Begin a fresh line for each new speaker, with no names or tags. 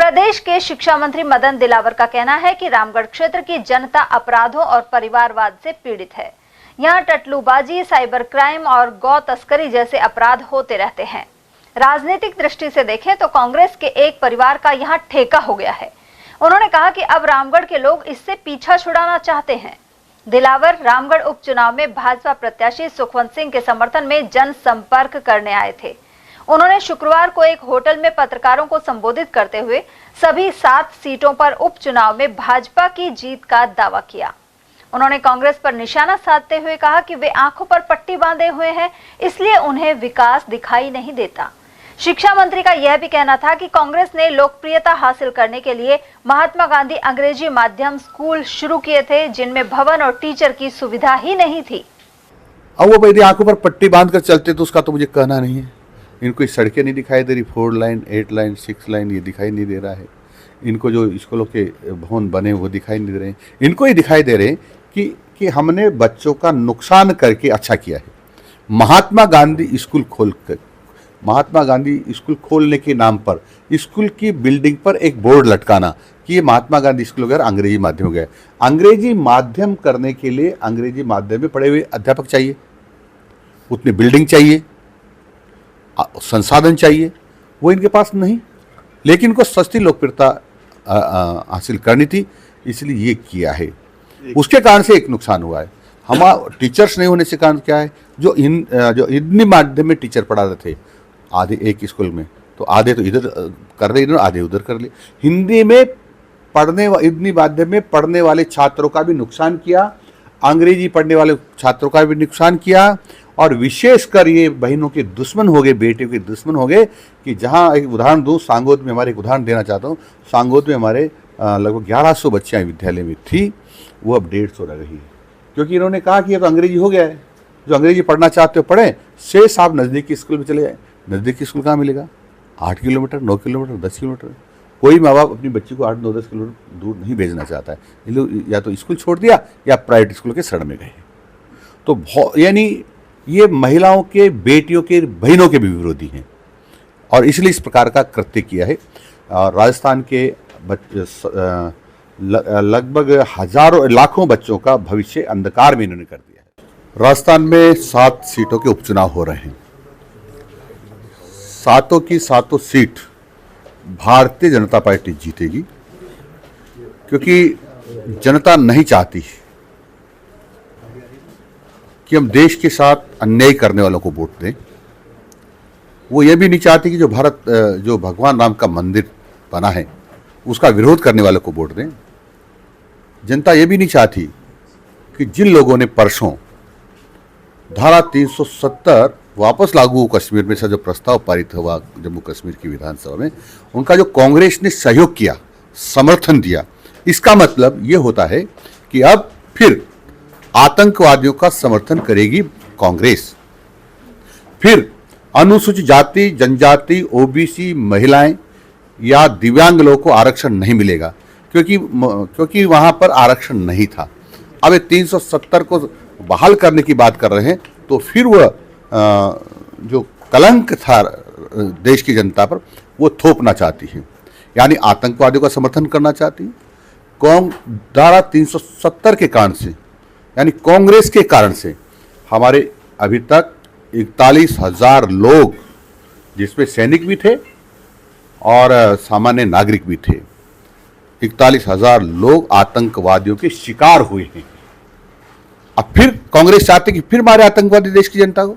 प्रदेश के शिक्षा मंत्री मदन दिलावर का कहना है कि रामगढ़ क्षेत्र की जनता अपराधों और परिवारवाद से पीड़ित है। यहाँ टटलूबाजी, साइबर क्राइम और गौ तस्करी जैसे अपराध होते रहते हैं। राजनीतिक दृष्टि से देखें तो कांग्रेस के एक परिवार का यहाँ ठेका हो गया है। उन्होंने कहा कि अब रामगढ़ के लोग इससे पीछा छुड़ाना चाहते हैं। दिलावर रामगढ़ उपचुनाव में भाजपा प्रत्याशी सुखवंत सिंह के समर्थन में जनसंपर्क करने आए थे। उन्होंने शुक्रवार को एक होटल में पत्रकारों को संबोधित करते हुए सभी 7 सीटों पर उपचुनाव में भाजपा की जीत का दावा किया। उन्होंने कांग्रेस पर निशाना साधते हुए कहा कि वे आंखों पर पट्टी बांधे हुए हैं, इसलिए उन्हें विकास दिखाई नहीं देता। शिक्षा मंत्री का यह भी कहना था कि कांग्रेस ने लोकप्रियता हासिल करने के लिए महात्मा गांधी अंग्रेजी माध्यम स्कूल शुरू किए थे, जिनमें भवन और टीचर की सुविधा ही नहीं थी।
अब वो मेरी आंखों पर पट्टी बांध कर चलते तो उसका तो मुझे कहना नहीं है। इनको सड़कें नहीं दिखाई दे रही, 4 लाइन, 8 लाइन, 6 लाइन ये दिखाई नहीं दे रहा है। इनको जो स्कूलों के भवन बने वो दिखाई नहीं दे रहे हैं। इनको ही दिखाई दे रहे हैं कि हमने बच्चों का नुकसान करके अच्छा किया है। महात्मा गांधी स्कूल खोलने के नाम पर स्कूल की बिल्डिंग पर एक बोर्ड लटकाना कि ये महात्मा गांधी स्कूल वगैरह अंग्रेजी माध्यम हो गया। अंग्रेजी माध्यम करने के लिए अंग्रेजी माध्यम में पढ़े हुए अध्यापक चाहिए, उतनी बिल्डिंग चाहिए, संसाधन चाहिए, वो इनके पास नहीं। लेकिन इनको सस्ती लोकप्रियता हासिल करनी थी, इसलिए ये किया है। उसके कारण से एक नुकसान हुआ है। हमारे टीचर्स नहीं होने से कारण क्या है, जो हिंदी माध्यम में टीचर पढ़ा रहे थे आधे एक स्कूल में, तो आधे तो इधर कर रहे, इधर आधे उधर कर लिए। हिंदी माध्यम में पढ़ने वाले छात्रों का भी नुकसान किया, अंग्रेजी पढ़ने वाले छात्रों का भी नुकसान किया, और विशेषकर ये बहनों के दुश्मन हो गए, बेटियों के दुश्मन हो गए। कि जहाँ एक उदाहरण दूँ, सांगोद में हमारे एक उदाहरण देना चाहता हूँ। सांगोद में हमारे लगभग 1100 बच्चियाँ विद्यालय में थी, वो अब 150 रह गई है, क्योंकि इन्होंने कहा कि ये तो अंग्रेजी हो गया है, जो अंग्रेजी पढ़ना चाहते हो पढ़ें, शेष आप नज़दीकी स्कूल में चले जाए। नज़दीकी स्कूल कहाँ मिलेगा? 8 किलोमीटर, 9 किलोमीटर, 10 किलोमीटर। कोई माँ बाप अपनी बच्ची को 8-9-10 किलोमीटर दूर नहीं भेजना चाहता है। ये लोग या तो स्कूल छोड़ दिया या प्राइवेट स्कूल के शरण में गए। तो यानी ये महिलाओं के, बेटियों के, बहनों के भी विरोधी हैं, और इसलिए इस प्रकार का कृत्य किया है। राजस्थान के लगभग हजारों लाखों बच्चों का भविष्य अंधकार में इन्होंने कर दिया है। राजस्थान में 7 सीटों के उपचुनाव हो रहे हैं। 7 की 7 सीट भारतीय जनता पार्टी जीतेगी, क्योंकि जनता नहीं चाहती कि हम देश के साथ अन्याय करने वालों को वोट दें। वो ये भी नहीं चाहती कि जो भगवान राम का मंदिर बना है उसका विरोध करने वालों को वोट दें। जनता ये भी नहीं चाहती कि जिन लोगों ने परसों धारा 370 वापस लागू कश्मीर में से जो प्रस्ताव पारित हुआ जम्मू कश्मीर की विधानसभा में, उनका जो कांग्रेस ने सहयोग किया, समर्थन दिया, इसका मतलब ये होता है कि अब फिर आतंकवादियों का समर्थन करेगी कांग्रेस। फिर अनुसूचित जाति, जनजाति, ओबीसी, महिलाएं या दिव्यांग लोगों को आरक्षण नहीं मिलेगा, क्योंकि वहां पर आरक्षण नहीं था। अब ये 370 को बहाल करने की बात कर रहे हैं, तो फिर वह जो कलंक था देश की जनता पर, वो थोपना चाहती है, यानी आतंकवादियों का समर्थन करना चाहती है। धारा 370 के कारण से, यानी कांग्रेस के कारण से, हमारे अभी तक 41,000 लोग, जिसमें सैनिक भी थे और सामान्य नागरिक भी थे, 41,000 लोग आतंकवादियों के शिकार हुए हैं। अब फिर कांग्रेस चाहते कि फिर मारे आतंकवादी देश की जनता को।